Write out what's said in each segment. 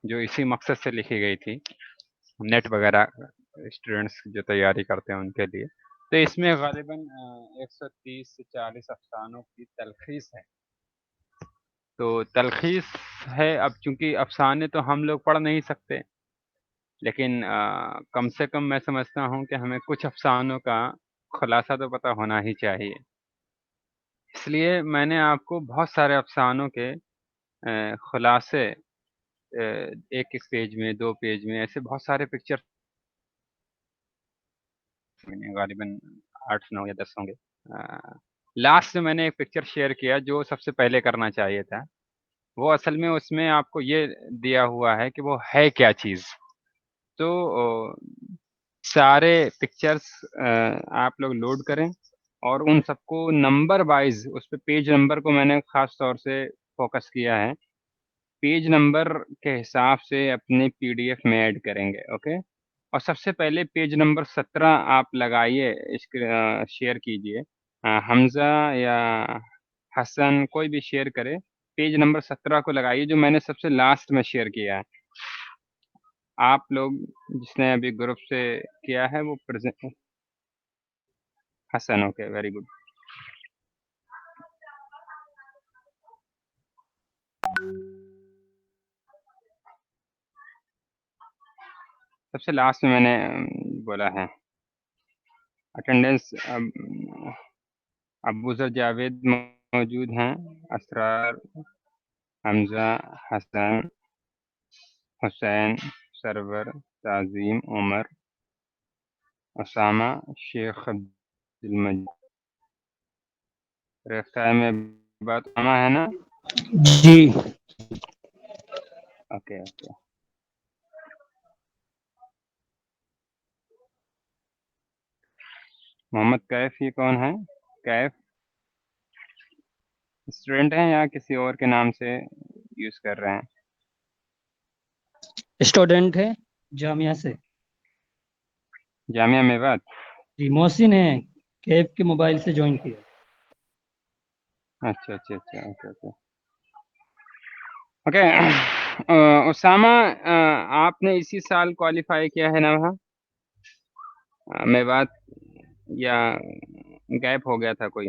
جو اسی مقصد سے لکھی گئی تھی، نیٹ وغیرہ اسٹوڈنٹس جو تیاری کرتے ہیں ان کے لیے. تو اس میں غالباً 130 سے 40 افسانوں کی تلخیص ہے. تو تلخیص ہے. اب چونکہ افسانے تو ہم لوگ پڑھ نہیں سکتے، لیکن کم سے کم میں سمجھتا ہوں کہ ہمیں کچھ افسانوں کا خلاصہ تو پتہ ہونا ہی چاہیے. اس لیے میں نے آپ کو بہت سارے افسانوں کے خلاصے ایک ایک پیج میں، 2 پیج میں، ایسے بہت سارے پکچر میں نے غالباً 8 9 یا 10 ہوں گے. لاسٹ میں میں نے ایک پکچر شیئر کیا جو سب سے پہلے کرنا چاہیے تھا. وہ اصل میں اس میں آپ کو یہ دیا ہوا ہے کہ وہ ہے کیا چیز. تو سارے پکچرز آپ لوگ لوڈ کریں اور ان سب کو نمبر وائز، اس پہ پیج نمبر کو میں نے خاص طور سے فوکس کیا ہے. پیج نمبر کے حساب سے اپنے پی ڈی ایف میں ایڈ کریں گے. اوکے. اور سب سے پہلے پیج نمبر 17 آپ لگائیے، شیئر کیجئے. حمزہ یا حسن کوئی بھی شیئر کرے، پیج نمبر 17 کو لگائیے جو میں نے سب سے لاسٹ میں شیئر کیا ہے. آپ لوگ جس نے ابھی گروپ سے کیا ہے وہ حسن. Okay, very good. سب سے لاسٹ میں میں نے بولا ہے اٹینڈنس. ابو ذر جاوید موجود ہیں، اسرار، حمزہ، حسن، حسین، سرور، تعظیم، عمر، اسامہ، شیخ عبدالمجید. رفتہ میں بات اسامہ ہے نا؟ جی اوکے اوکے. محمد کیف یہ کون ہے؟ کیف اسٹوڈنٹ ہیں یا کسی اور کے نام سے یوز کر رہے ہیں؟ اسٹوڈنٹ ہے جامعہ سے. جامعہ میوات. جی محسن ہے، کیف کے موبائل سے جوائن کیا. اچھا اچھا اچھا. Okay okay okay. اسامہ آپ نے اسی سال کوالیفائی کیا ہے نا وہاں میوات، یا گیپ ہو گیا تھا کوئی؟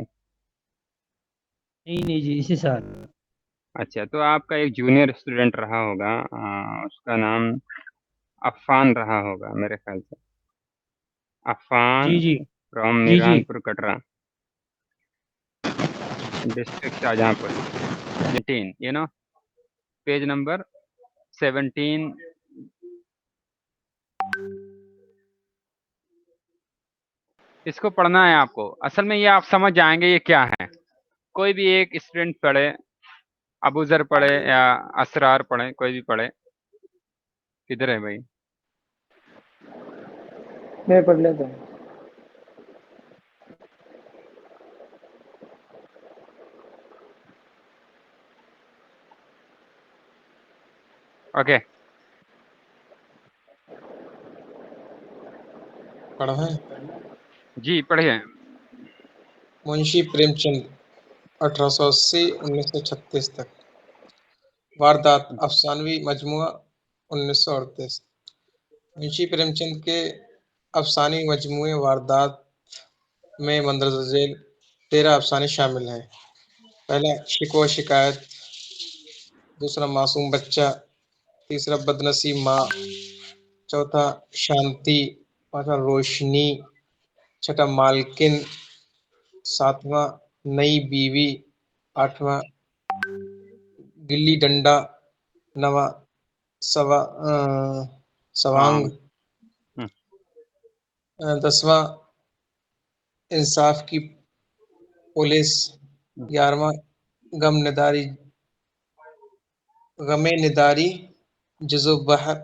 نہیں جی، اسی سال. اچھا، تو آپ کا ایک جونیئر اسٹوڈنٹ رہا ہوگا، اس کا نام عفان رہا ہوگا میرے خیال سے. عفان جی فرام جی جی. میران پور کٹرا ڈسٹرکٹ شاہجہاں پور. 17 پیج نمبر 17. اس کو پڑھنا ہے آپ کو. اصل میں یہ آپ سمجھ جائیں گے یہ کیا ہے. کوئی بھی ایک اسٹوڈنٹ پڑھے، ابو ذر پڑھے یا اسرار پڑھے، کوئی بھی پڑھے. کدھر ہے بھائی؟ میں پڑھ لیتا ہوں. اوکے. پڑھا ہے. جی پڑھیے. منشی پریم چند 1880 1936 تک. واردات افسانوی مجموعہ 1938. منشی پریم چند کے افسانوی مجموعے واردات میں مندرجہ ذیل 13 افسانے شامل ہیں. پہلا شکوہ شکایت، دوسرا معصوم بچہ، تیسرا بدنصیب ماں، چوتھا شانتی، پانچواں روشنی، چھٹا مالکن، ساتواں نئی بیوی، آٹھواں گلی ڈنڈا، نواں سوانگ، دسواں انصاف کی پولیس، 11واں غم نداری جزو بحر،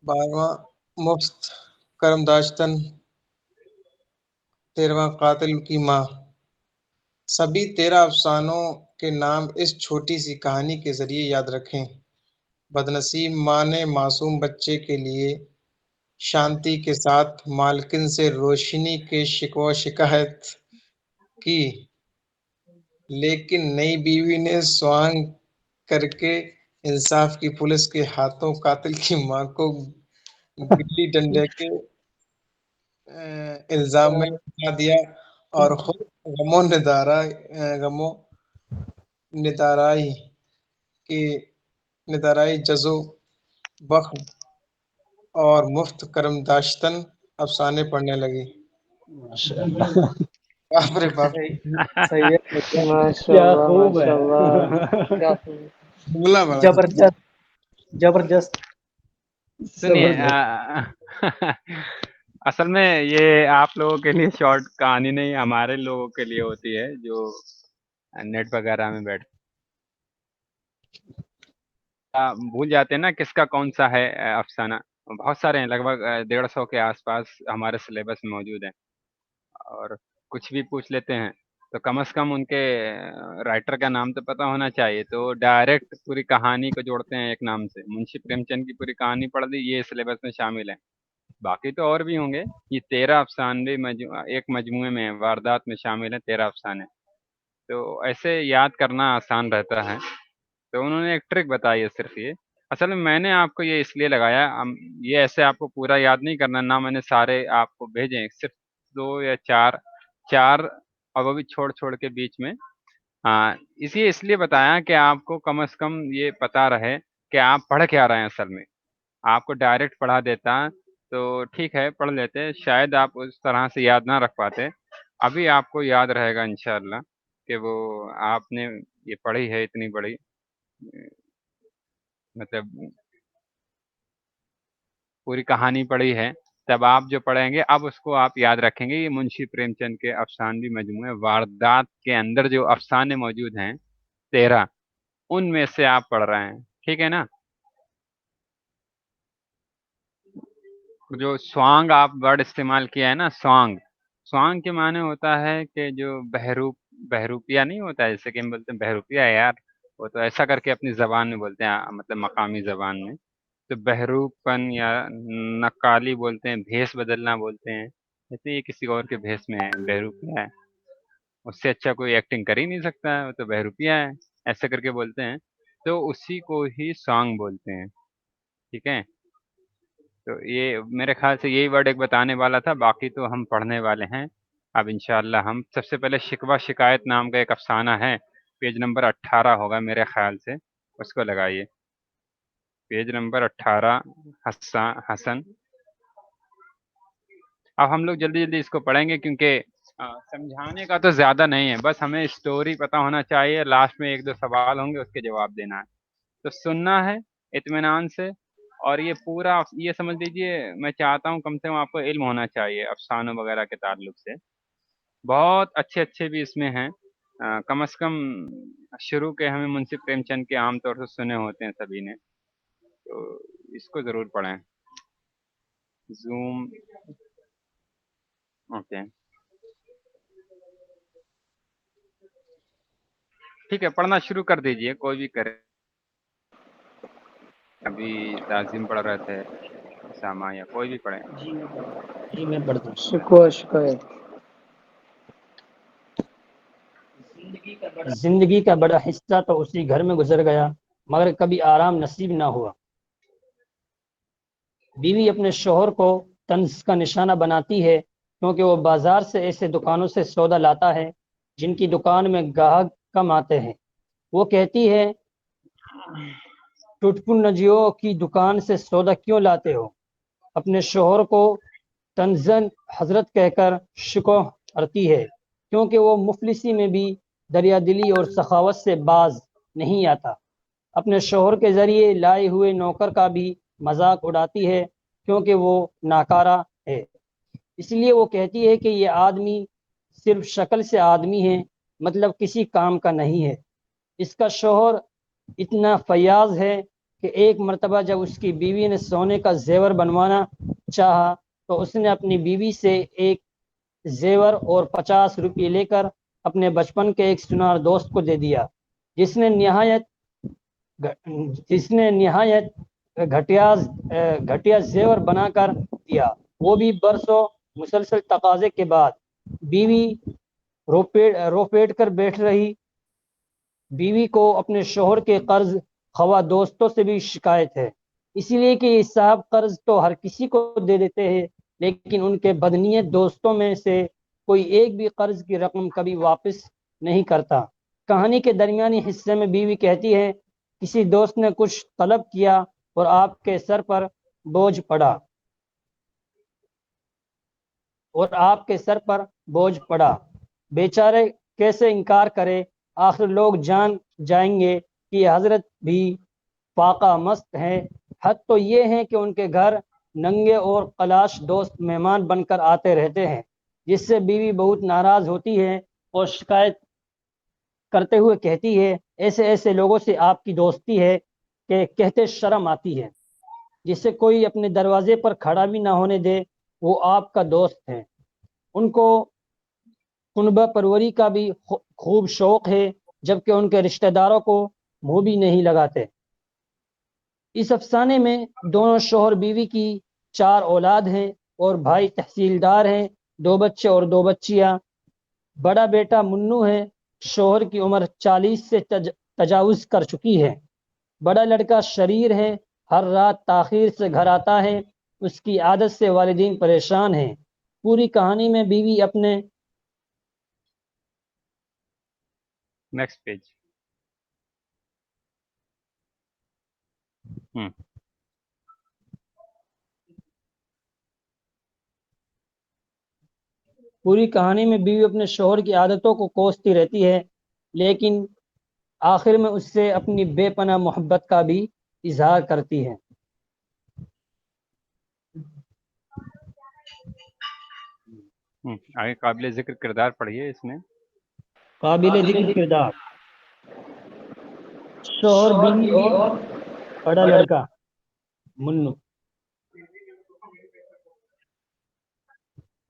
12واں مفت کرم داشتن، 13واں قاتل کی ماں. سبھی 13 افسانوں کے نام اس چھوٹی سی کہانی کے ذریعے یاد رکھیں. بدنصیب ماں نے معصوم بچے کے لیے شانتی کے ساتھ مالکن سے روشنی کے شکوہ شکایت کی، لیکن نئی بیوی نے سوانگ کر کے انصاف کی پولیس کے ہاتھوں قاتل کی ماں کو گلی ڈنڈے کے الزام میں ہٹا دیا اور خود غم و ندارائی جزو بخ اور مفت کرم داشتن افسانے پڑھنے لگی. ماشاء اللہ باپ رے باپ. صحیح ہے ماشاء کیا اللہ خوب ماشاء اللہ ہے کیا خوب. جملہ بڑا زبردست زبردست سنیے زبردست اصل میں یہ آپ لوگوں کے لیے شارٹ کہانی نہیں، ہمارے لوگوں کے لیے ہوتی ہے جو نیٹ وغیرہ میں بیٹھ بھول جاتے ہیں نا کس کا کون سا ہے افسانہ. بہت سارے ہیں، لگ بھگ 150 کے آس پاس ہمارے سلیبس میں موجود ہیں، اور کچھ بھی پوچھ لیتے ہیں تو کم از کم ان کے رائٹر کا نام تو پتہ ہونا چاہیے. تو ڈائریکٹ پوری کہانی کو جوڑتے ہیں ایک نام سے. منشی پریم چند کی پوری کہانی پڑھ لی، یہ سلیبس میں شامل ہے. باقی تو اور بھی ہوں گے. یہ 13 افسانے ایک مجموعے میں واردات میں شامل ہیں، 13 افسانے. تو ایسے یاد کرنا آسان رہتا ہے. تو انہوں نے ایک ٹرک بتائی ہے صرف یہ. اصل میں نے آپ کو یہ اس لیے لگایا، یہ ایسے آپ کو پورا یاد نہیں کرنا، نہ میں نے سارے آپ کو بھیجے، صرف 2 یا 4 اور وہ بھی چھوڑ چھوڑ کے بیچ میں. ہاں اس لیے بتایا کہ آپ کو کم از کم یہ پتہ رہے کہ آپ پڑھ کیا رہے ہیں. اصل میں آپ کو ڈائریکٹ پڑھا دیتا تو ٹھیک ہے پڑھ لیتے، شاید آپ اس طرح سے یاد نہ رکھ پاتے. ابھی آپ کو یاد رہے گا انشاءاللہ کہ وہ آپ نے یہ پڑھی ہے اتنی بڑی، مطلب پوری کہانی پڑھی ہے. تب آپ جو پڑھیں گے اب اس کو آپ یاد رکھیں گے. یہ منشی پریم چند کے افسانوی مجموعے واردات کے اندر جو افسانے موجود ہیں 13، ان میں سے آپ پڑھ رہے ہیں، ٹھیک ہے نا. جو سوانگ آپ ورڈ استعمال کیا ہے نا، سوانگ کے معنی ہوتا ہے کہ جو بہروپیہ نہیں ہوتا ہے، جیسے کہ ہم بولتے ہیں بہروپیہ یار، وہ تو ایسا کر کے اپنی زبان میں بولتے ہیں، مطلب مقامی زبان میں. تو بہروپ پن یا نقالی بولتے ہیں، بھیس بدلنا بولتے ہیں. جیسے یہ کسی اور کے بھیس میں ہے، بہروپیہ ہے. اس سے اچھا کوئی ایکٹنگ کر ہی نہیں سکتا ہے، وہ تو بہروپیہ ہے، ایسا کر کے بولتے ہیں. تو اسی کو ہی سانگ بولتے ہیں، ٹھیک ہے. تو یہ میرے خیال سے یہی ورڈ ایک بتانے والا تھا، باقی تو ہم پڑھنے والے ہیں اب انشاءاللہ. ہم سب سے پہلے شکوہ شکایت نام کا ایک افسانہ ہے، پیج نمبر 18 ہوگا میرے خیال سے، اس کو لگائیے. پیج نمبر 18 حسن. اب ہم لوگ جلدی جلدی اس کو پڑھیں گے کیونکہ سمجھانے کا تو زیادہ نہیں ہے، بس ہمیں اسٹوری پتہ ہونا چاہیے. لاسٹ میں 1-2 سوال ہوں گے، اس کے جواب دینا ہے. تو سننا ہے اطمینان سے. اور یہ پورا یہ سمجھ لیجئے، میں چاہتا ہوں کم سے کم آپ کو علم ہونا چاہیے افسانوں وغیرہ کے تعلق سے. بہت اچھے اچھے بھی اس میں ہیں. کم از کم شروع کے ہمیں منشی پریم چند کے عام طور سے سنے ہوتے ہیں سبھی نے، تو اس کو ضرور پڑھیں. زوم اوکے ٹھیک ہے، پڑھنا شروع کر دیجئے، کوئی بھی کرے. ابھی تعظیم پڑھ رہے تھے، اسامہ یا کوئی بھی پڑھے. جی میں پڑھتا ہوں. شکوہ شکایت. زندگی کا بڑا حصہ تو اسی گھر میں گزر گیا، مگر کبھی آرام نصیب نہ ہوا. بیوی اپنے شوہر کو طنز کا نشانہ بناتی ہے کیونکہ وہ بازار سے ایسے دکانوں سے سودا لاتا ہے جن کی دکان میں گاہک کم آتے ہیں. وہ کہتی ہے ٹٹپن نجیوں کی دکان سے سودا کیوں لاتے ہو. اپنے شوہر کو طنزاً حضرت کہہ کر شکوہ کرتی ہے کیونکہ وہ مفلسی میں بھی دریا دلی اور سخاوت سے باز نہیں آتا. اپنے شوہر کے ذریعے لائے ہوئے نوکر کا بھی مذاق اڑاتی ہے کیونکہ وہ ناکارہ ہے. اس لیے وہ کہتی ہے کہ یہ آدمی صرف شکل سے آدمی ہے، مطلب کسی کام کا نہیں ہے. اس کا شوہر اتنا فیاض ہے کہ ایک مرتبہ جب اس کی بیوی نے سونے کا زیور بنوانا چاہا تو اس نے اپنی بیوی سے ایک زیور اور 50 روپے لے کر اپنے بچپن کے ایک سنار دوست کو دے دیا، جس نے نہایت گھٹیا زیور بنا کر دیا. وہ بھی برسوں مسلسل تقاضے کے بعد. بیوی رو پیٹ کر بیٹھ رہی. بیوی کو اپنے شوہر کے قرض خواہ دوستوں سے بھی شکایت ہے، اسی لیے کہ یہ صاحب قرض تو ہر کسی کو دے دیتے ہیں، لیکن ان کے بدنیت دوستوں میں سے کوئی ایک بھی قرض کی رقم کبھی واپس نہیں کرتا۔ کہانی کے درمیانی حصے میں بیوی کہتی ہے، کسی دوست نے کچھ طلب کیا اور آپ کے سر پر بوجھ پڑا بیچارے کیسے انکار کرے، آخر لوگ جان جائیں گے کہ یہ حضرت بھی فاقہ مست ہیں۔ حد تو یہ ہے کہ ان کے گھر ننگے اور خلاش دوست مہمان بن کر آتے رہتے ہیں، جس سے بیوی بہت ناراض ہوتی ہے اور شکایت کرتے ہوئے کہتی ہے، ایسے ایسے لوگوں سے آپ کی دوستی ہے کہ کہتے شرم آتی ہے، جسے کوئی اپنے دروازے پر کھڑا بھی نہ ہونے دے وہ آپ کا دوست ہے۔ ان کو کنبہ پروری کا بھی خوب شوق ہے، جبکہ ان کے رشتہ داروں کو منہ بھی نہیں لگاتے۔ اس افسانے میں دونوں شوہر بیوی کی 4 اولاد ہیں اور بھائی تحصیلدار ہیں، 2 بچے اور 2 بچیاں۔ بڑا بیٹا منو ہے، شوہر کی عمر 40 سے تجاوز کر چکی ہے۔ بڑا لڑکا شریر ہے، ہر رات تاخیر سے گھر آتا ہے، اس کی عادت سے والدین پریشان ہیں۔ پوری کہانی میں بیوی اپنے نیکسٹ پیج۔ پوری کہانی میں بیوی اپنے شوہر کی عادتوں کو کوستی رہتی ہے، لیکن آخر میں اس سے اپنی بے پناہ محبت کا بھی اظہار کرتی ہے۔ آگے قابل ذکر کردار پڑھیے اس میں۔ قابل ذکر کردار: شوہر، بیوی اور بڑا لڑکا منو۔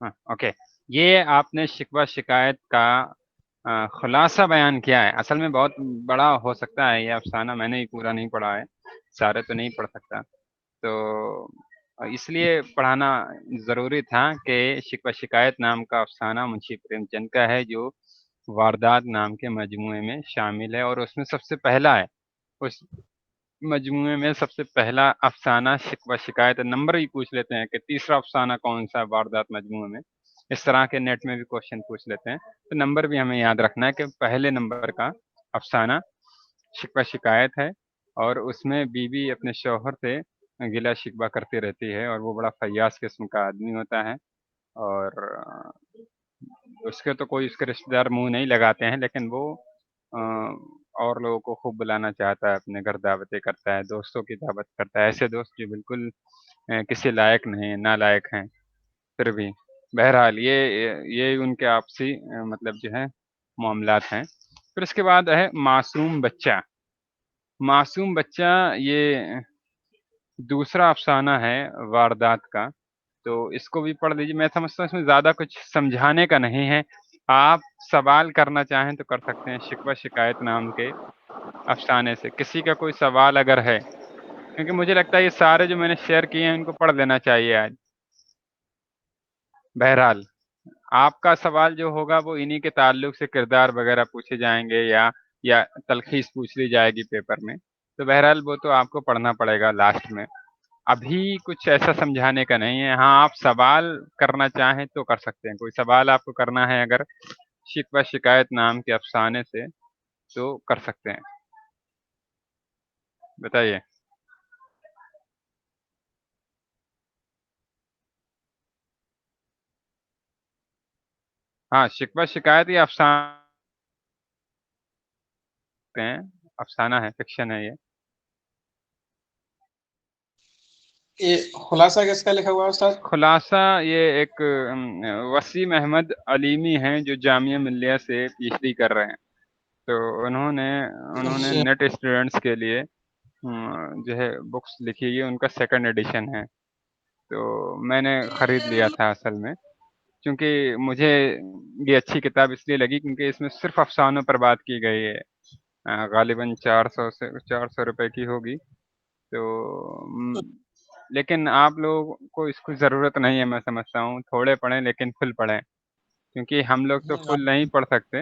اوکے، یہ آپ نے شکوہ شکایت کا خلاصہ بیان کیا ہے۔ اصل میں بہت بڑا ہو سکتا ہے یہ افسانہ، میں نے ہی پورا نہیں پڑھا ہے، سارے تو نہیں پڑھ سکتا، تو اس لیے پڑھانا ضروری تھا کہ شکوہ شکایت نام کا افسانہ منشی پریم چند کا ہے، جو واردات نام کے مجموعے میں شامل ہے، اور اس میں سب سے پہلا ہے، اس مجموعے میں سب سے پہلا افسانہ شکوہ شکایت ہے۔ نمبر ہی پوچھ لیتے ہیں کہ تیسرا افسانہ کون سا ہے واردات مجموعے میں، اس طرح کے نیٹ میں بھی کوشچن پوچھ لیتے ہیں، تو نمبر بھی ہمیں یاد رکھنا ہے کہ پہلے نمبر کا افسانہ شکوہ شکایت ہے، اور اس میں بیوی اپنے شوہر سے گلہ شکوہ کرتی رہتی ہے، اور وہ بڑا فیاض قسم کا آدمی ہوتا ہے، اور اس کے تو کوئی اس کے رشتہ دار منہ نہیں لگاتے ہیں، لیکن وہ اور لوگوں کو خوب بلانا چاہتا ہے، اپنے گھر دعوتیں کرتا ہے، دوستوں کی دعوت کرتا ہے، ایسے دوست جو بالکل کسی لائق نہیں، نالائق ہیں، پھر بھی بہرحال یہ ان کے آپسی مطلب جو ہے معاملات ہیں۔ پھر اس کے بعد ہے معصوم بچہ۔ معصوم بچہ یہ دوسرا افسانہ ہے واردات کا، تو اس کو بھی پڑھ لیجیے۔ میں سمجھتا ہوں اس میں زیادہ کچھ سمجھانے کا نہیں ہے، آپ سوال کرنا چاہیں تو کر سکتے ہیں شکوہ شکایت نام کے افسانے سے۔ کسی کا کوئی سوال اگر ہے، کیونکہ مجھے لگتا ہے یہ سارے جو میں نے شیئر کیے ہیں ان کو پڑھ لینا چاہیے آج۔ بہرحال آپ کا سوال جو ہوگا وہ انہی کے تعلق سے کردار وغیرہ پوچھے جائیں گے، یا تلخیص پوچھ لی جائے گی پیپر میں، تو بہرحال وہ تو آپ کو پڑھنا پڑے گا لاسٹ میں۔ ابھی کچھ ایسا سمجھانے کا نہیں ہے، ہاں آپ سوال کرنا چاہیں تو کر سکتے ہیں، کوئی سوال آپ کو کرنا ہے اگر شکوہ شکایت نام کے افسانے سے تو کر سکتے ہیں، بتائیے۔ ہاں شکوہ شکایت یہ افسانہ ہے، فکشن ہے یہ۔ یہ خلاصہ کس کا لکھا ہوا ہے استاد؟ خلاصہ یہ ایک وسیم احمد علیمی ہیں جو جامعہ ملیہ سے پی ایچ ڈی کر رہے ہیں، تو انہوں نے نیٹ اسٹوڈنٹس کے لیے جو ہے بکس لکھی ہے، ان کا 2nd ایڈیشن ہے، تو میں نے خرید لیا تھا اصل میں، کیونکہ مجھے یہ اچھی کتاب اس لیے لگی کیونکہ اس میں صرف افسانوں پر بات کی گئی ہے، غالباً 400 روپے کی ہوگی، تو لیکن آپ لوگوں کو اس کی ضرورت نہیں ہے، میں سمجھتا ہوں تھوڑے پڑھیں لیکن فل پڑھیں، کیونکہ ہم لوگ تو فل نہیں پڑھ سکتے،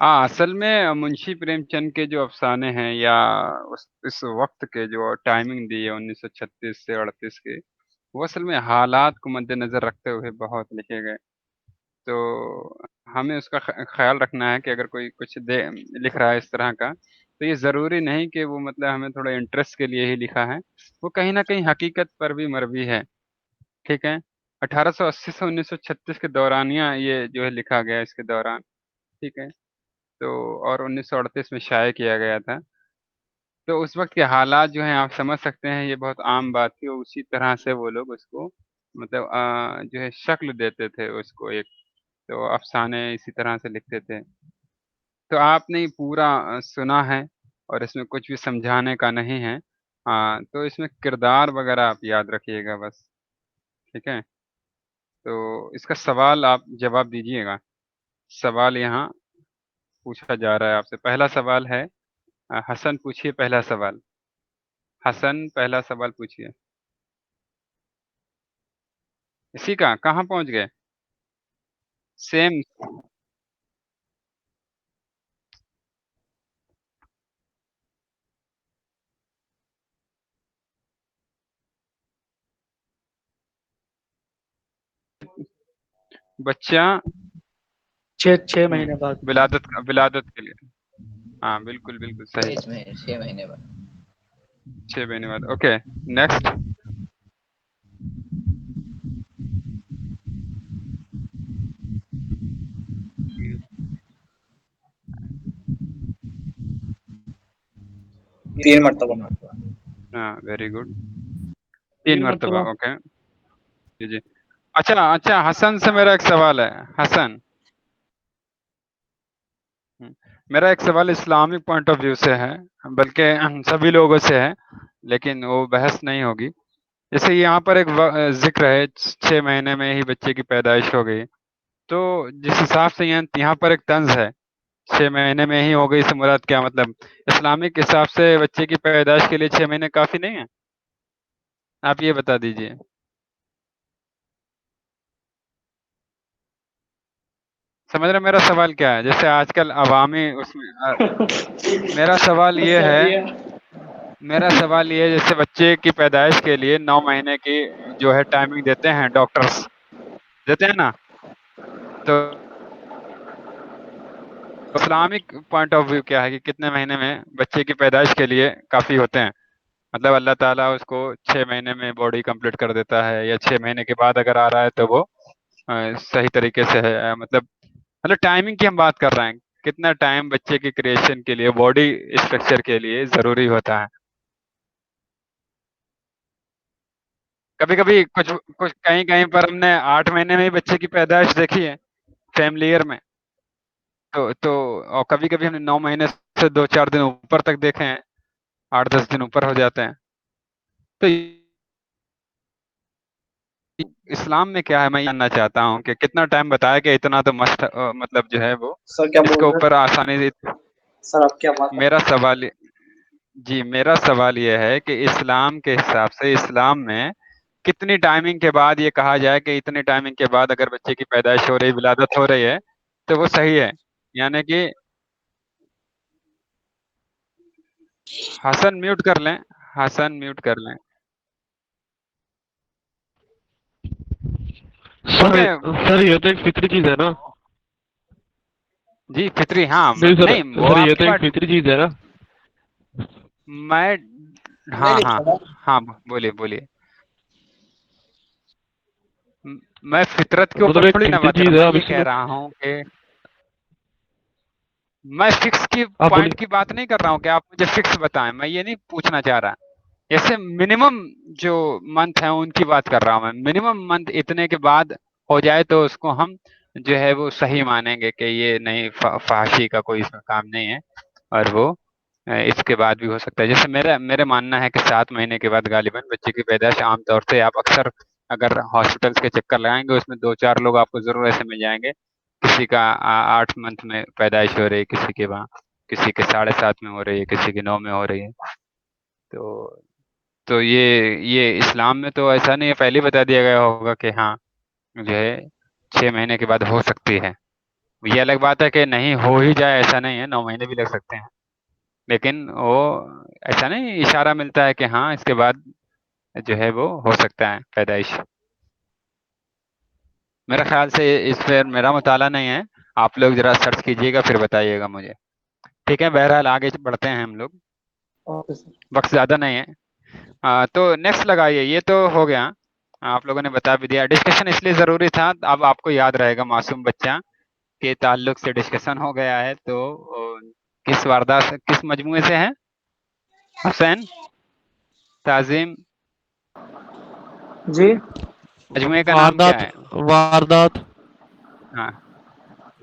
ہاں اصل میں منشی پریم چند کے جو افسانے ہیں یا اس وقت کے جو ٹائمنگ دی ہے 1936 سے 38 کے، وہ اصل میں حالات کو مد نظر رکھتے ہوئے بہت لکھے گئے. تو ہمیں اس کا خیال رکھنا ہے کہ اگر کوئی کچھ لکھ رہا ہے اس طرح کا، تو یہ ضروری نہیں کہ وہ مطلب ہمیں تھوڑا انٹرسٹ کے لیے ہی لکھا ہے، وہ کہیں نہ کہیں حقیقت پر بھی مبنی ہے. ٹھیک ہے. 1880 سے 1936 کے دورانیہ یہ جو ہے لکھا گیا اس کے دوران. ٹھیک ہے. تو اور 1938 میں شائع کیا گیا تھا. تو اس وقت کے حالات جو ہیں آپ سمجھ سکتے ہیں، یہ بہت عام بات تھی، اور اسی طرح سے وہ لوگ اس کو مطلب جو ہے شکل دیتے تھے اس کو ایک. تو افسانے اسی طرح سے لکھتے تھے. تو آپ نے پورا سنا ہے اور اس میں کچھ بھی سمجھانے کا نہیں ہے. تو اس میں کردار وغیرہ آپ یاد رکھیے گا بس. ٹھیک ہے. تو اس کا سوال آپ جواب دیجیے گا. سوال یہاں پوچھا جا رہا ہے آپ سے. پہلا سوال ہے، حسن پوچھیے پہلا سوال. حسن پہلا سوال پوچھیے. اسی کا کہاں پہنچ گئے؟ سیم. بچہ 6 مہینے بعد. ولادت کے لیے. ہاں بالکل بالکل صحیح. 6 مہینے بعد. 6 مہینے بعد. Okay next. تین مرتبہ. ہاں ویری گڈ. 3 مرتبہ. اوکے جی جی. اچھا حسن سے میرا ایک سوال ہے. حسن میرا ایک سوال اسلامک پوائنٹ آف ویو سے ہے، بلکہ سبھی لوگوں سے ہے، لیکن وہ بحث نہیں ہوگی. جیسے یہاں پر ایک ذکر ہے 6 مہینے میں ہی بچے کی پیدائش ہو گئی، تو جس حساب سے یہاں پر ایک طنز ہے 6 مہینے میں ہی ہو گئی، سے مراد کیا مطلب؟ اسلامک حساب سے بچے کی پیدائش کے لیے 6 مہینے کافی نہیں ہیں؟ آپ یہ بتا دیجئے. سمجھ رہے میرا سوال کیا ہے؟ جیسے آج کل عوامی اس میں میرا سوال یہ ہے جیسے بچے کی پیدائش کے لیے 9 مہینے کی جو ہے ٹائمنگ دیتے ہیں ڈاکٹرز، دیتے ہیں نا. تو اسلامک پوائنٹ آف ویو کیا ہے کہ کتنے مہینے میں بچے کی پیدائش کے لیے کافی ہوتے ہیں؟ مطلب اللہ تعالیٰ اس کو 6 مہینے میں باڈی کمپلیٹ کر دیتا ہے، یا 6 مہینے کے بعد اگر آ رہا ہے تو وہ صحیح طریقے سے ہے. مطلب ٹائمنگ کی ہم بات کر رہے ہیں، کتنا ٹائم بچے کی کریشن کے لیے، باڈی اسٹرکچر کے لیے ضروری ہوتا ہے. کبھی کبھی کچھ کہیں پر ہم نے 8 مہینے میں ہی بچے کی پیدائش دیکھی ہے فیملی ایئر میں. تو اور کبھی کبھی ہم نے 9 مہینے سے 2-4 دن اوپر تک دیکھے ہیں، 8-10 دن اوپر ہو جاتے ہیں. تو اسلام میں کیا ہے، میں جاننا چاہتا ہوں کہ کتنا ٹائم بتایا کہ اتنا تو مسٹ مطلب جو ہے وہ سر کیا اس بول کے رہے اوپر آسانی سے. سر آپ کیا بات میرا سوال یہ ہے کہ اسلام کے حساب سے اسلام میں کتنی ٹائمنگ کے بعد یہ کہا جائے کہ اتنی ٹائمنگ کے بعد اگر بچے کی پیدائش ہو رہی، ولادت ہو رہی ہے، تو وہ صحیح ہے؟ یعنی کہ حسن میوٹ کر لیں. سر یہ تو ایک فطری چیز ہے نا. جی فطری. ہاں نہیں سر، نہیں وہ سر آپ یہ کی تو ایک بات فطری چیز ہے نا. میں ہاں بولیے. میں فطرت کے مطلب اوپر ایک تھوڑی نہ فطری بات کر چیز رہا، ہے، میں اب یہ اس کہہ میں رہا ہوں کہ میں فکس کی آپ پوائنٹ بولیے. کی بات نہیں کر رہا ہوں کہ آپ مجھے فکس بتائیں، میں یہ نہیں پوچھنا چاہ رہا. جیسے منیمم جو منتھ ہیں ان کی بات کر رہا ہوں میں. منیمم منتھ اتنے کے بعد ہو جائے تو اس کو ہم جو ہے وہ صحیح مانیں گے کہ یہ نہیں فحاشی کا کوئی اس میں کام نہیں ہے، اور وہ اس کے بعد بھی ہو سکتا ہے. جیسے میرا ماننا ہے کہ 7 مہینے کے بعد غالباً بچے کی پیدائش عام طور سے آپ اکثر اگر ہاسپٹلس کے چکر لگائیں گے اس میں 2-4 لوگ آپ کو ضرور ایسے مل جائیں گے، کسی کا 8 منتھ میں پیدائش ہو رہی ہے، کسی کے وہاں کسی کے 7.5 میں ہو رہی ہے، کسی کے 9 میں ہو رہی ہے. تو یہ اسلام میں تو ایسا نہیں ہے، پہلے بتا دیا گیا ہوگا کہ ہاں جو ہے 6 مہینے کے بعد ہو سکتی ہے. یہ الگ بات ہے کہ نہیں ہو ہی جائے، ایسا نہیں ہے، 9 مہینے بھی لگ سکتے ہیں، لیکن وہ ایسا نہیں، اشارہ ملتا ہے کہ ہاں اس کے بعد جو ہے وہ ہو سکتا ہے پیدائش۔ میرا خیال سے اس پہ میرا مطالعہ نہیں ہے، آپ لوگ ذرا سرچ کیجیے گا پھر بتائیے گا مجھے، ٹھیک ہے؟ بہرحال آگے بڑھتے ہیں ہم لوگ، اوکے سر۔ وقت زیادہ نہیں ہے۔ تو نیکسٹ لگائیے، یہ تو ہو گیا، آپ لوگوں نے بتا بھی دیا۔ ڈسکشن اس لیے ضروری تھا، اب آپ کو یاد رہے گا معصوم بچہ کے تعلق سے ڈسکشن ہو گیا ہے، تو کس واردات سے، کس مجموعے سے ہے حسین تعظیم؟ جی مجموعے کا نام کیا واردات ہے؟ واردات ہاں،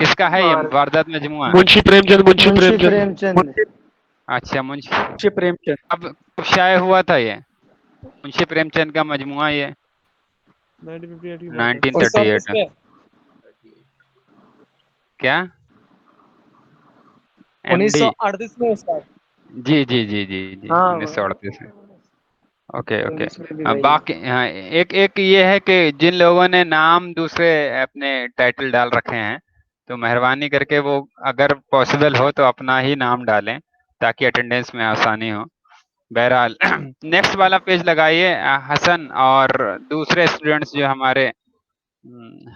کس کا ہے یہ اور واردات مجموعہ؟ منشی پریم چند منشی منشی پریم چند پریم چند، اچھا، منشی منشی پریم چند۔ اب شائع ہوا تھا یہ منشی پریم چند کا مجموعہ، یہ 1958 کی بات ہے۔ 1938 1938 میں کیا ایم ڈی؟ 1938 میں استاد۔ جی جی جی جی جی ہاں 1938 میں، اوکے اوکے۔ انگلش میں بھی وہی ہے۔ باقی ہاں، ایک یہ ہے کہ جن لوگوں نے نام دوسرے اپنے ٹائٹل ڈال رکھے ہیں، تو مہربانی کر کے وہ اگر پاسبل ہو تو اپنا ہی نام ڈالیں تاکہ اٹینڈنس میں آسانی ہو۔ بہرحال نیکسٹ والا پیج لگائیے حسن، اور دوسرے اسٹوڈینٹس جو ہمارے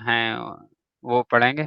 ہیں وہ پڑھیں گے۔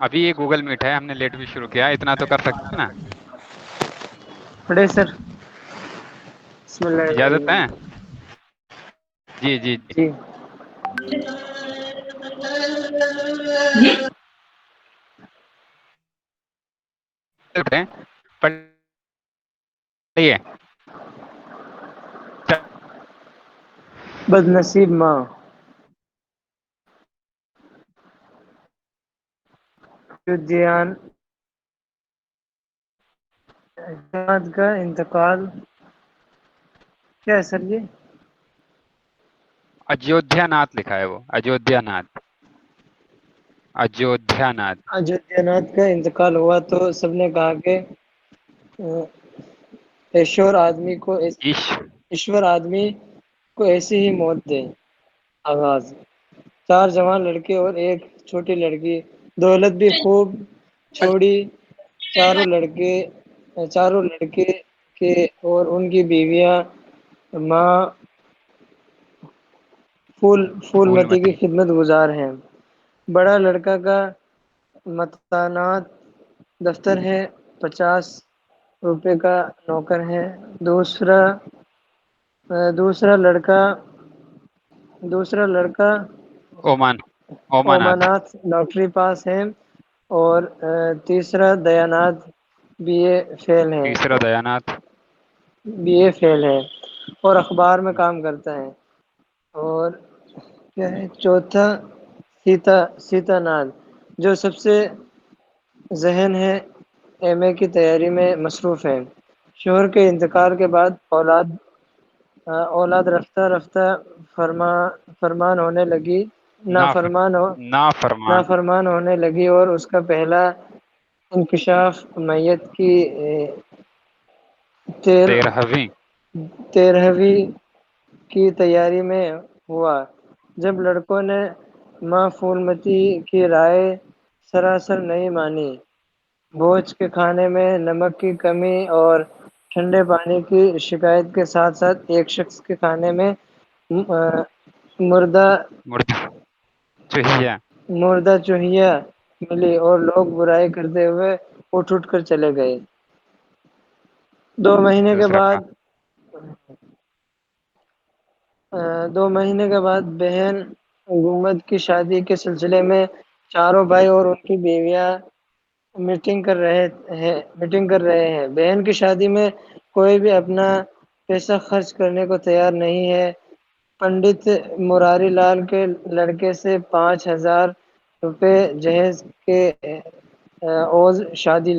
ابھی یہ گوگل میٹ ہے، ہم نے لیٹ بھی شروع کیا، اتنا تو کر سکتے ہیں نا؟ پڑھے سر، بسم اللہ اجازت الرحمن ہے؟ جی جی جی، جی۔ پڑھیے۔ بد نصیب ماں، یودھیان جماعت کا انتقال، کیا ہے سر یہ؟ اجودھیا ناتھ لکھا ہے، وہ اجودھیا ناتھ، اجودھیا ناتھ۔ اجودھیا ناتھ کا انتقال ہوا تو سب نے کہا کہ ایشور آدمی کو ایشور آدمی کو ایسی ہی موت دے۔ آغاز 4 جوان لڑکے اور ایک چھوٹی لڑکی، دولت بھی خوب چھوڑی، چاروں لڑکے کے اور ان کی بیویاں ماں پھول متی کی خدمت گزار ہیں۔ بڑا لڑکا کا متانات دفتر ہے، 50 روپے کا نوکر ہے۔ دوسرا لڑکا اومان، اوماناتھ، اوماناتھ ڈاکٹری پاس ہے، اور تیسرا دیاناتھ بی اے تیسرا دیاناتھ، فیل ہے اور اخبار میں کام کرتا ہے۔ اور کیا ہے چوتھا سیتا ناتھ، جو سب سے ذہین ہے، ایم اے کی تیاری میں مصروف ہے۔ شوہر کے انتقال کے بعد اولاد رفتہ رفتہ فرمان ہونے لگی، نافرمان، نافرمان ہونے لگی، اور اس کا پہلا انکشاف میت کی 13ویں کی تیاری میں ہوا، جب لڑکوں نے ماں پھولمتی کی رائے سراسر نہیں مانی۔ بھوج کے کھانے میں نمک کی کمی اور ٹھنڈے پانی کی شکایت کے ساتھ ساتھ ایک شخص کے کھانے میں مردہ چوہیا ملی اور لوگ برائی کرتے ہوئے اٹھ کر چلے گئے۔ 2 مہینے کے بعد بہن گمد کی شادی کے سلسلے میں چاروں بھائی اور ان کی بیویاں میٹنگ کر رہے ہیں۔ بہن کی شادی میں کوئی بھی اپنا پیسہ خرچ کرنے کو تیار نہیں ہے۔ پنڈت مراری لال کے لڑکے سے 5,000 روپے جہیز کے عوض شادی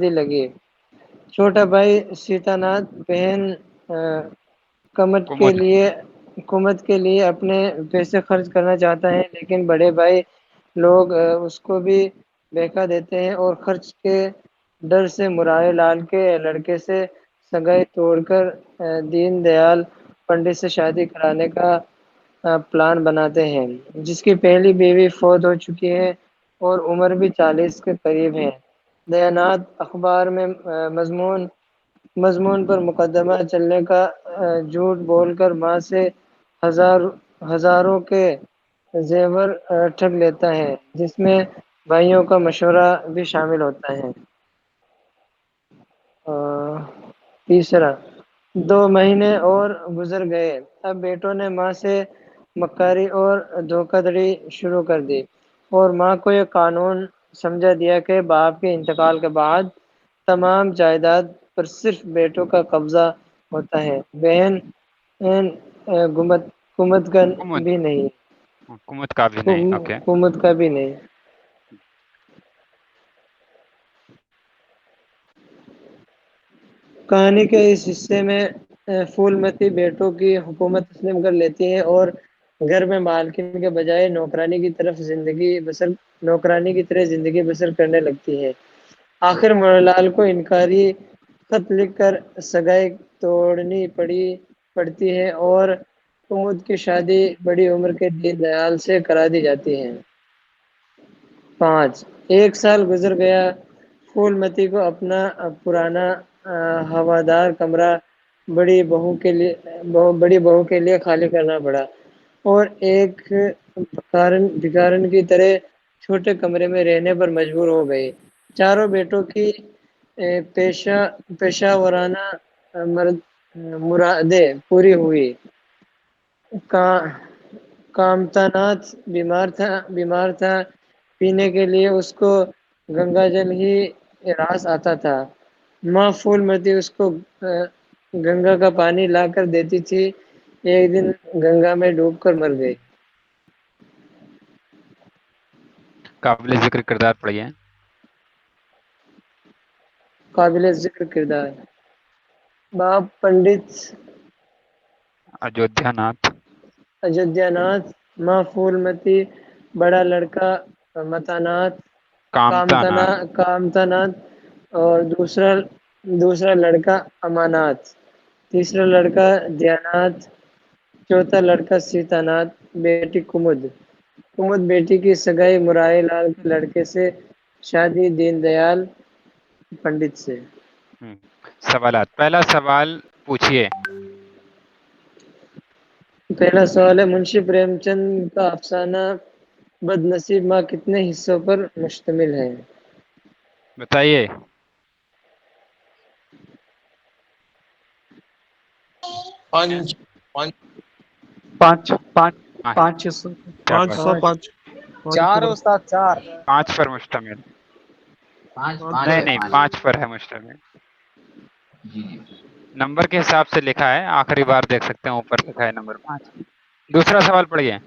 لگی۔ چھوٹا بھائی سیتا ناتھ بہن کمت کے لیے اپنے پیسے خرچ کرنا چاہتا ہے، لیکن بڑے بھائی لوگ اس کو بھی بہکا دیتے ہیں اور خرچ کے ڈر سے مرائے لال کے لڑکے سے سگائی توڑ کر دین دیال پنڈت سے شادی کرانے کا پلان بناتے ہیں، جس کی پہلی بیوی فوت ہو چکی ہے اور عمر بھی 40 کے قریب ہے۔ دیانات اخبار میں مضمون پر مقدمہ چلنے کا جھوٹ بول کر ماں سے ہزاروں کے زیور ٹھگ لیتا ہے، جس میں بھائیوں کا مشورہ بھی شامل ہوتا ہے۔ تیسرا، 2 مہینے اور گزر گئے، اب بیٹوں نے ماں سے مکاری اور دھوکہ دھڑی شروع کر دی اور ماں کو یہ قانون سمجھا دیا کہ باپ کے انتقال کے بعد تمام جائیداد پر صرف بیٹوں کا قبضہ ہوتا ہے، بہن حکومت کا حکومت بھی نہیں، حکومت کا بھی نہیں. اوکے. حکومت کا بھی نہیں۔ کہانی کے اس حصے میں پھول متی بیٹوں کی حکومت تسلیم کر لیتی ہے اور گھر میں مالکن کے بجائے نوکرانی کی طرح زندگی بسر کرنے لگتی ہے۔ آخر منی لال کو انکاری خط لکھ کر سگائی توڑنی پڑتی ہے اور کمود کی شادی بڑی عمر کے دین دیال سے کرا دی جاتی ہے۔ 5 ایک سال گزر گیا، پھول متی کو اپنا پرانا ہوادار کمرہ بڑی بہو کے لیے خالی کرنا پڑا اور ایک بھکارن کی طرح چھوٹے کمرے میں رہنے پر مجبور ہو گئی۔ چاروں بیٹوں کی پیشہ ورانہ مرادیں پوری ہوئی۔ کامتا ناتھ بیمار تھا، پینے کے لیے اس کو گنگا جل ہی راس آتا تھا۔ ماں پھول متی اس کو گنگا کا پانی لا کر دیتی تھی، ایک دن گنگا میں ڈوب کر مر گئی۔ قابل ذکر کردار پڑھیے. قابل ذکر کردار: باپ پنڈت اجودھیا ناتھ. ناتھ، ماں پھول متی، بڑا لڑکا متا ناتھ کامتا ناتھ. کامتا ناتھ اور دوسرا لڑکا اماناتھ، تیسرا لڑکا دیاناتھ، چوتھا لڑکا سیتا ناتھ، بیٹی کمود بیٹی کی سگائی مرائے لال کے لڑکے سے، شادی دین دیال پنڈت سے۔ سوالات. پہلا سوال پوچھیے. پہلا سوال ہے، منشی پریم چند کا افسانہ بد نصیب ماں کتنے حصوں پر مشتمل ہے؟ بتائیے. پانچ پانچ پانچ. 500 کیا بات ہے. 505 4 استاد 4 5 پر مشتمل. نہیں 5 پر ہے مشتمل. جی جی نمبر کے حساب سے لکھا ہے، آخری بار دیکھ سکتے ہیں اوپر لکھا ہے نمبر 5. دوسرا سوال پڑھیے.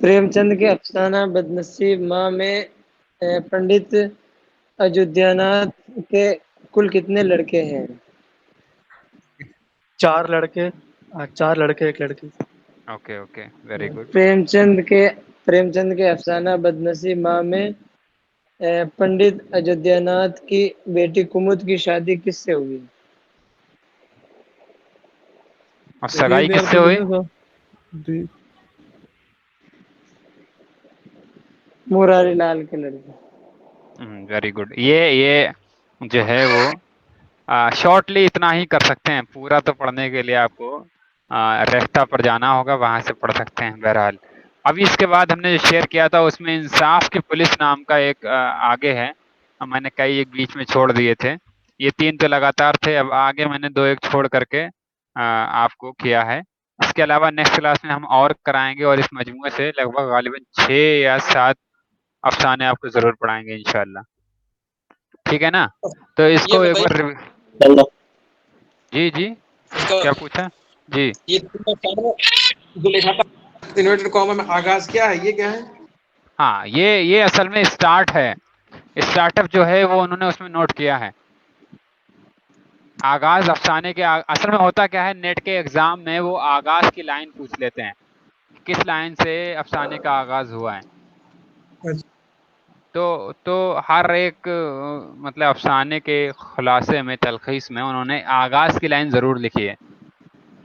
پریم چند کے افسانہ بد نصیب ماں میں پنڈت اجودھیا ناتھ کے کل کتنے لڑکے ہیں؟ 4 لڑکے 1 لڑکی۔ Okay okay, very good. Prem Chand کے افسانہ بد نصیب ماں میں پنڈت اجودھیا ناتھ کی بیٹی کمود کی شادی کس سے ہوئی؟ اور سگائی کس سے ہوئی؟ مراری لال کے لڑکے۔ Very good. یہ جو ہے وہ شارٹلی اتنا ہی کر سکتے ہیں، پورا تو پڑھنے کے لیے آپ کو ریختہ پر جانا ہوگا، وہاں سے پڑھ سکتے ہیں. بہرحال ابھی اس کے بعد ہم نے جو شیئر کیا تھا اس میں انصاف کی پولیس نام کا ایک آگے ہے، میں نے کئی ایک بیچ میں چھوڑ دیے تھے. یہ 3 تو لگاتار تھے، اب آگے میں نے 2 ایک چھوڑ کر کے آپ کو کیا ہے. اس کے علاوہ نیکسٹ کلاس میں ہم اور کرائیں گے، اور اس مجموعے سے لگ بھگ غالباً 6 یا 7 افسانے آپ کو ضرور پڑھائیں گے انشاءاللہ. ٹھیک ہے نا؟ تو اس یہ کو ایک بتائیے بار جی جی اس کا کیا پوچھا جی. یہ جو لکھا تھا انورٹڈ کاما میں آغاز کیا ہے، یہ کیا ہے؟ ہاں یہ اصل میں اسٹارٹ ہے. اسٹارٹ اپ جو ہے وہ انہوں نے اس میں نوٹ کیا ہے. آغاز افسانے کے اصل میں ہوتا کیا ہے، نیٹ کے ایگزام میں وہ آغاز کی لائن پوچھ لیتے ہیں، کس لائن سے افسانے کا آغاز ہوا ہے. تو تو ہر ایک مطلب افسانے کے خلاصے میں تلخیص میں انہوں نے آغاز کی لائن ضرور لکھی ہے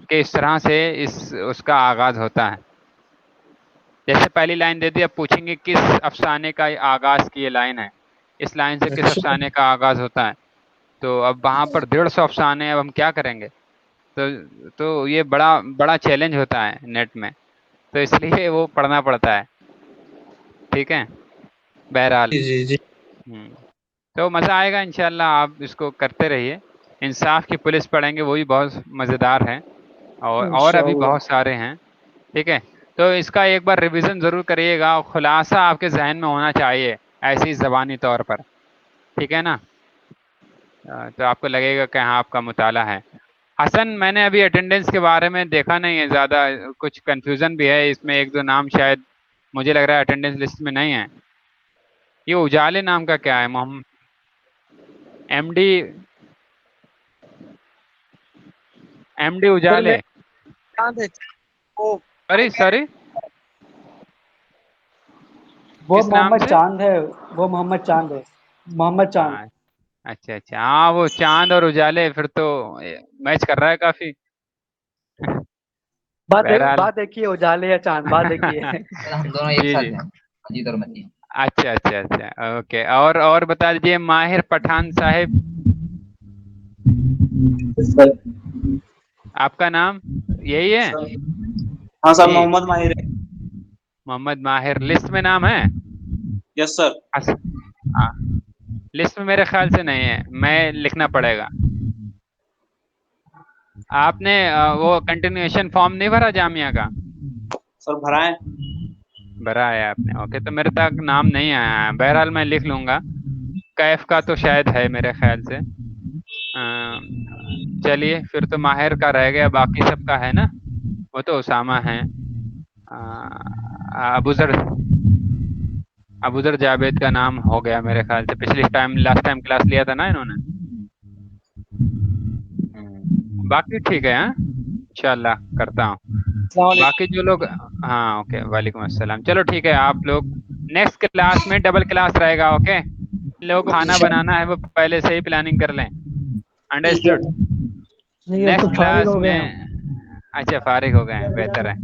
کہ اس طرح سے اس کا آغاز ہوتا ہے. جیسے پہلی لائن دے دی, اب پوچھیں گے کس افسانے کا آغاز کی یہ لائن ہے, اس لائن سے کس افسانے کا آغاز ہوتا ہے. تو اب وہاں پر 150 افسانے, اب ہم کیا کریں گے؟ تو یہ بڑا چیلنج ہوتا ہے نیٹ میں, تو اس لیے وہ پڑھنا پڑتا ہے. ٹھیک ہے, بہرحال جی تو مزہ آئے گا انشاءاللہ. آپ اس کو کرتے رہیے. انصاف کی پولیس پڑھیں گے, وہ بھی بہت مزیدار ہے, اور ابھی انشاءاللہ. بہت سارے ہیں. ٹھیک ہے, تو اس کا ایک بار ریویژن ضرور کریے گا, اور خلاصہ آپ کے ذہن میں ہونا چاہیے ایسی زبانی طور پر. ٹھیک ہے نا, تو آپ کو لگے گا کہ ہاں آپ کا مطالعہ ہے. حسن, میں نے ابھی اٹینڈنس کے بارے میں دیکھا نہیں ہے, زیادہ کچھ کنفیوژن بھی ہے اس میں, ایک دو نام شاید مجھے لگ رہا ہے اٹینڈنس لسٹ میں نہیں ہے. یہ اجالے نام کا کیا ہے؟ محمد ایم ڈی اجالے. سوری وہ کس نام محمد سے؟ چاند ہے. وہ محمد چاند ہے. محمد چاند. ہاں اچھا, ہاں وہ چاند اور اجالے پھر تو میچ کر رہا ہے کافی. بہرحال بات دیکھیے, اجالے یا چاند, بات دیکھیے. سر ہم دونوں ایک جی ساتھ جی, ہیں, مجید اور متی. اچھا, اوکے. اور بتا دیجیے, ماہر پٹھان صاحب, آپ کا نام یہی ہے؟ ہاں سر, جی, محمد ماہر ہے. محمد ماہر لسٹ میں نام ہے؟ یس سر. ہاں, لسٹ میں میرے خیال سے نہیں ہے, میں لکھنا پڑے گا. آپ نے وہ کنٹینیوشن فارم نہیں بھرا جامعہ کا؟ سر بھرائیں. بھرا ہے آپ نے, اوکے. تو میرے تک نام نہیں آیا ہے, بہرحال میں لکھ لوں گا. کیف کا تو شاید ہے میرے خیال سے. چلیے پھر تو ماہر کا رہ گیا, باقی سب کا ہے نا؟ وہ تو اسامہ ہیں, ابوذر جاوید کا نام ہو گیا میرے خیال سے, لاسٹ ٹائم کلاس لیا تھا نا انہوں نے. باقی ٹھیک ہے, ہاں انشاءاللہ کرتا ہوں. السلام علیکم. باقی جو لوگ, ہاں اوکے, وعلیکم السلام. چلو ٹھیک ہے, آپ لوگ نیکسٹ کلاس میں ڈبل کلاس رہے گا. اوکے, لوگوں کو کھانا بنانا ہے وہ پہلے سے ہی پلاننگ کر لیں. انڈرسٹوڈ؟ نہیں اب تو نیکسٹ فارغ کلاس ہو گئے میں, ہم. اچھا فارغ ہو گئے ہیں, بہتر ہے.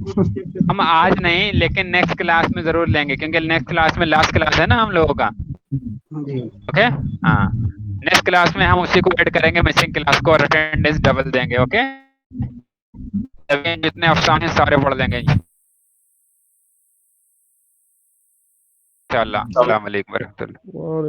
ہم آج نہیں لیکن نیکسٹ کلاس میں ضرور لیں گے, کیونکہ نیکسٹ کلاس میں لاسٹ کلاس ہے نا ہم لوگوں کا. جی اوکے, ہاں, نیکسٹ کلاس میں ہم اسی کو ایڈ کریں گے, مسنگ کلاس کو, اور اٹینڈنس ڈبل دیں گے. اوکے, جتنے افسانے سارے پڑھ لیں گے انشاءاللہ. السلام علیکم ورحمۃ اللہ. اور